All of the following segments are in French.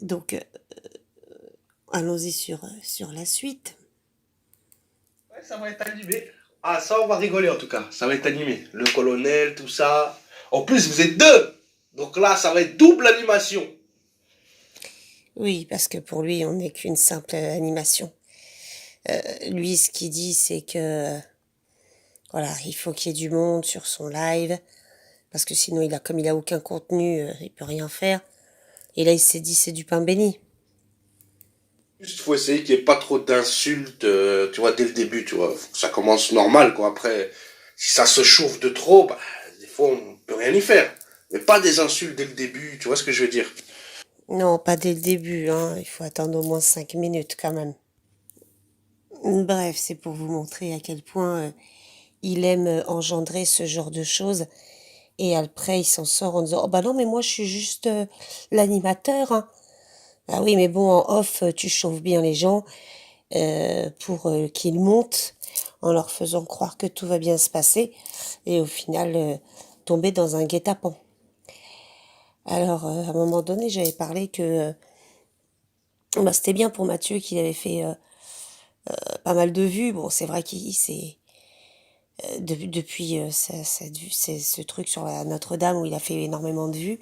Donc, allons-y sur la suite. Ouais, ça va être animé. Ah, ça, on va rigoler en tout cas. Ça va être animé. Le colonel, tout ça. En plus, vous êtes deux. Donc là, ça va être double animation. Oui, parce que pour lui, on n'est qu'une simple animation. Lui, ce qu'il dit, c'est que voilà, il faut qu'il y ait du monde sur son live, parce que sinon, comme il a aucun contenu, il peut rien faire. Et là, il s'est dit, c'est du pain béni. Juste, faut essayer qu'il n'y ait pas trop d'insultes, tu vois, dès le début, tu vois. Faut que ça commence normal, quoi. Après, si ça se chauffe de trop, bah, des fois, on peut rien y faire. Mais pas des insultes dès le début, tu vois ce que je veux dire. Non, pas dès le début, hein. Il faut attendre au moins 5 minutes quand même. Bref, c'est pour vous montrer à quel point il aime engendrer ce genre de choses. Et après, il s'en sort en disant, oh bah non, mais moi, je suis juste l'animateur, hein. Ah oui, mais bon, en off, tu chauffes bien les gens pour qu'ils montent en leur faisant croire que tout va bien se passer et au final tomber dans un guet-apens. Alors, à un moment donné, j'avais parlé que bah, c'était bien pour Mathieu qu'il avait fait pas mal de vues. Bon, c'est vrai qu'il s'est depuis c'est ce truc sur la Notre-Dame où il a fait énormément de vues.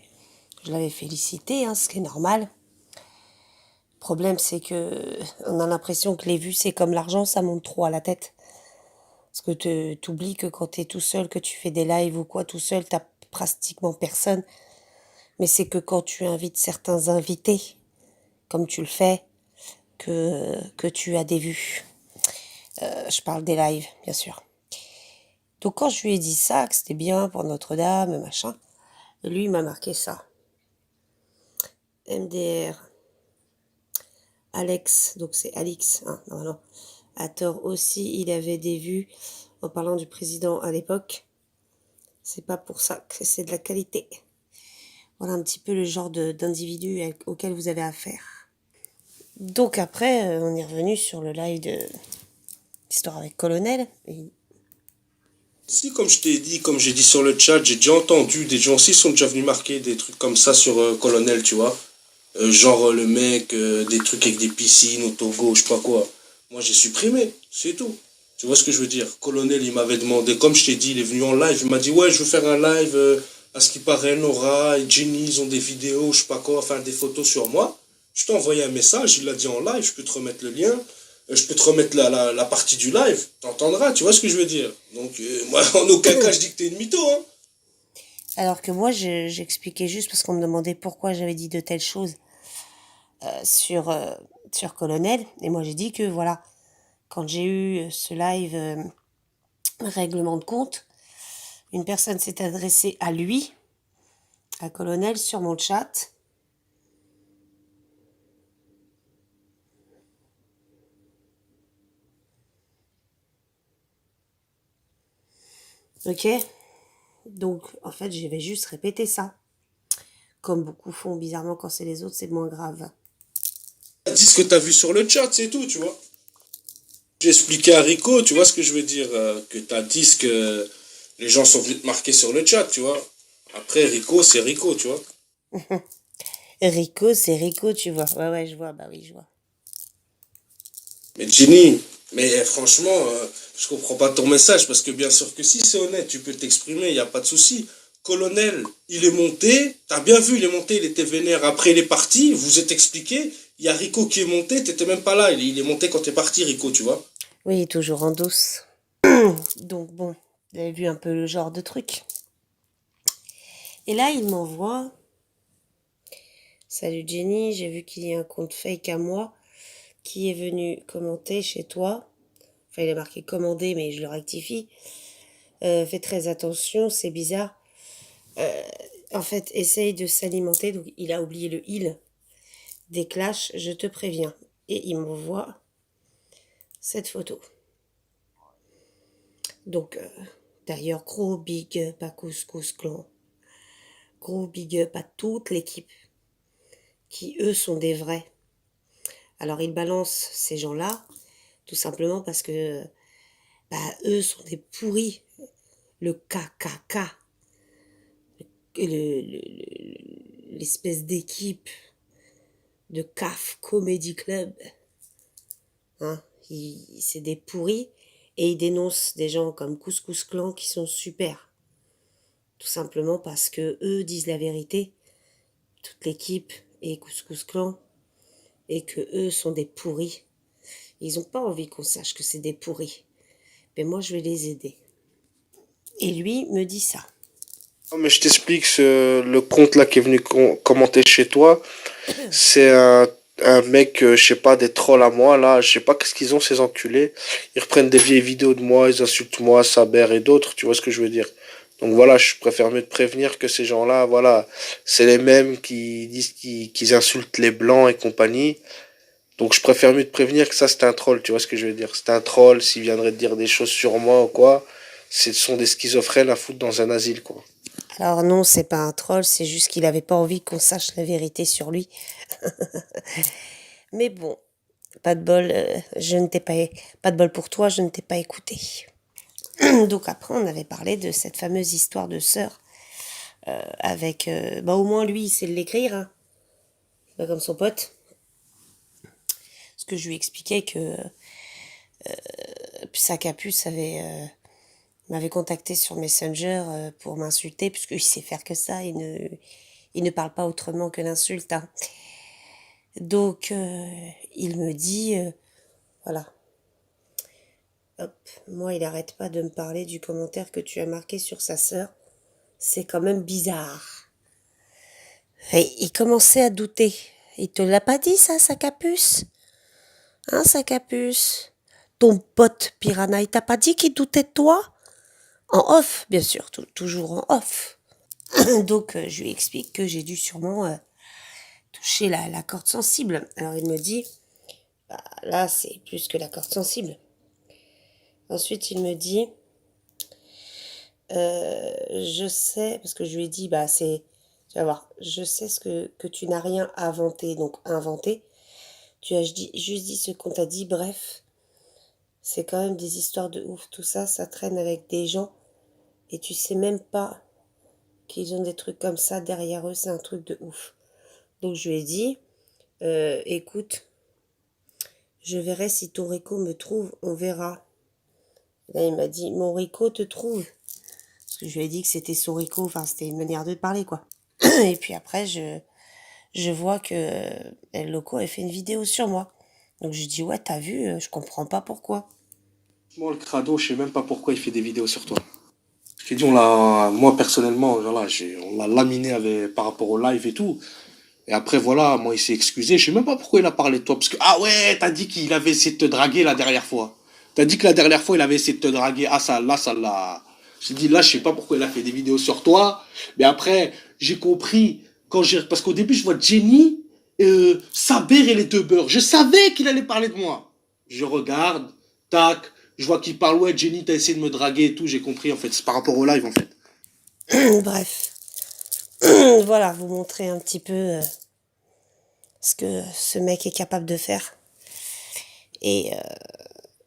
Je l'avais félicité, hein, ce qui est normal. Le problème, c'est que on a l'impression que les vues, c'est comme l'argent, ça monte trop à la tête. Parce que t'oublies que quand t'es tout seul, que tu fais des lives ou quoi, tout seul, t'as pratiquement personne. Mais c'est que quand tu invites certains invités, comme tu le fais, que tu as des vues. Je parle des lives, bien sûr. Donc quand je lui ai dit ça, que c'était bien pour Notre-Dame, machin, lui, il m'a marqué ça. MDR, Alex, donc c'est Alix, hein, non. À tort aussi, il avait des vues en parlant du président à l'époque. C'est pas pour ça que c'est de la qualité. Voilà un petit peu le genre d'individu auquel vous avez affaire. Donc après, on est revenu sur le live de l'histoire avec Colonel. Et Si, comme je t'ai dit, comme j'ai dit sur le chat, j'ai déjà entendu des gens aussi sont déjà venus marquer des trucs comme ça sur Colonel, tu vois. Genre le mec, des trucs avec des piscines au Togo, je sais pas quoi. Moi j'ai supprimé, c'est tout. Tu vois ce que je veux dire? Colonel, il m'avait demandé, comme je t'ai dit, il est venu en live, il m'a dit ouais, je veux faire un live, à ce qui paraît, Nora et Jenny, ils ont des vidéos, je sais pas quoi, enfin des photos sur moi. Je t'ai envoyé un message, il l'a dit en live, je peux te remettre le lien, je peux te remettre la partie du live, t'entendras, tu vois ce que je veux dire? Donc moi en aucun cas je dis que t'es une mytho, hein. alors que moi, j'expliquais juste parce qu'on me demandait pourquoi j'avais dit de telles choses euh, sur, euh, sur Colonel. Et moi, j'ai dit que voilà, quand j'ai eu ce live règlement de compte, une personne s'est adressée à lui, à Colonel, sur mon chat. Ok? Donc, en fait, je vais juste répéter ça. Comme beaucoup font bizarrement quand c'est les autres, c'est moins grave. Dis ce que t'as vu sur le chat, c'est tout, tu vois. J'ai expliqué à Rico, tu vois ce que je veux dire, que t'as dit ce que les gens sont venus te marquer sur le chat, tu vois. Après, Rico, c'est Rico, tu vois. Rico, c'est Rico, tu vois. Ouais, ouais, je vois, bah oui, je vois. Mais Jenny, mais franchement, je comprends pas ton message, parce que bien sûr que si c'est honnête, tu peux t'exprimer, il n'y a pas de souci. Colonel, il est monté, t'as bien vu, il est monté, il était vénère, après il est parti, vous êtes expliqué, il y a Rico qui est monté, t'étais même pas là, il est monté quand t'es parti, Rico, tu vois. Oui, toujours en douce. Donc bon, vous avez vu un peu le genre de truc. Et là, il m'envoie. Salut Jenny, j'ai vu qu'il y a un compte fake à moi qui est venu commenter chez toi. Enfin, il a marqué commander, mais je le rectifie. Fais très attention, c'est bizarre. En fait, essaye de s'alimenter. Donc, il a oublié le il. Des clashs, je te préviens. Et il m'envoie cette photo. Donc, d'ailleurs, gros big up à Couscous Clan. Gros big up à toute l'équipe qui, eux, sont des vrais. Alors, ils balancent ces gens-là, tout simplement parce que, bah, eux sont des pourris. Le KKK, l'espèce d'équipe de CAF Comedy Club. Hein, c'est des pourris et ils dénoncent des gens comme Couscous Clan qui sont super. Tout simplement parce que eux disent la vérité, toute l'équipe et Couscous Clan, et que eux sont des pourris. Ils n'ont pas envie qu'on sache que c'est des pourris. Mais moi, je vais les aider. Et lui me dit ça. Non, mais je t'explique, le compte là qui est venu commenter chez toi, c'est un mec, je sais pas, des trolls à moi là, je sais pas qu'est-ce qu'ils ont ces enculés. Ils reprennent des vieilles vidéos de moi, ils insultent moi, Saber et d'autres, tu vois ce que je veux dire. Donc voilà, je préfère mieux te prévenir que ces gens-là, voilà, c'est les mêmes qui disent qu'ils insultent les blancs et compagnie. Donc je préfère mieux te prévenir que ça c'est un troll, tu vois ce que je veux dire. C'est un troll, s'il viendrait te dire des choses sur moi ou quoi, ce sont des schizophrènes à foutre dans un asile, quoi. Alors non, c'est pas un troll, c'est juste qu'il avait pas envie qu'on sache la vérité sur lui. Mais bon, pas de bol, je ne t'ai pas, pas de bol pour toi, je ne t'ai pas écouté. Donc après, on avait parlé de cette fameuse histoire de sœur avec, bah au moins lui, il sait l'écrire, hein, pas comme son pote. Parce que je lui expliquais que sa capuce m'avait contacté sur Messenger pour m'insulter, puisqu'il sait faire que ça, il ne parle pas autrement que l'insulte. Hein. Donc, il me dit, voilà, hop, moi, il n'arrête pas de me parler du commentaire que tu as marqué sur sa sœur. C'est quand même bizarre. Et il commençait à douter. Il te l'a pas dit, ça, sa capuce? Hein, sa capuce? Ton pote Piranha, il t'a pas dit qu'il doutait de toi? En off, bien sûr, toujours en off. Donc, je lui explique que j'ai dû sûrement toucher la corde sensible. Alors, il me dit, bah, là, c'est plus que la corde sensible. Ensuite, il me dit, je sais, parce que je lui ai dit, bah, tu vas voir, je sais que tu n'as rien inventé, donc inventé. Tu as juste dit ce qu'on t'a dit, bref, c'est quand même des histoires de ouf, tout ça, ça traîne avec des gens, et tu sais même pas qu'ils ont des trucs comme ça derrière eux, c'est un truc de ouf. Donc je lui ai dit, écoute, je verrai si ton Rico me trouve, on verra. Là, il m'a dit, mon Rico te trouve. Parce que je lui ai dit que c'était son Rico, enfin, c'était une manière de parler, quoi. Et puis après, je vois que El Loco a fait une vidéo sur moi. Donc je dis, ouais, t'as vu, je comprends pas pourquoi. Moi, le crado, je sais même pas pourquoi il fait des vidéos sur toi. Je t'ai dit, on l'a, moi personnellement, voilà, on l'a laminé par rapport au live et tout. Et après, voilà, moi, il s'est excusé. Je sais même pas pourquoi il a parlé de toi. Parce que, ah ouais, t'as dit qu'il avait essayé de te draguer la dernière fois. T'as dit que la dernière fois, il avait essayé de te draguer. Ah, ça, là, ça l'a. J'ai dit, là, je sais pas pourquoi il a fait des vidéos sur toi. Mais après, j'ai compris. Parce qu'au début, je vois Jenny, Saber et les deux beurs. Je savais qu'il allait parler de moi. Je regarde, tac, je vois qu'il parle, ouais, Jenny, t'as essayé de me draguer et tout. J'ai compris, en fait. C'est par rapport au live, en fait. Bref, voilà, vous montrer un petit peu ce que ce mec est capable de faire et, euh,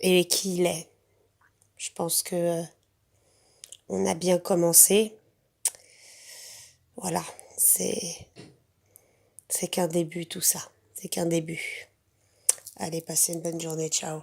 et qui il est. Je pense que on a bien commencé. Voilà, c'est qu'un début tout ça. C'est qu'un début. Allez, passez une bonne journée. Ciao.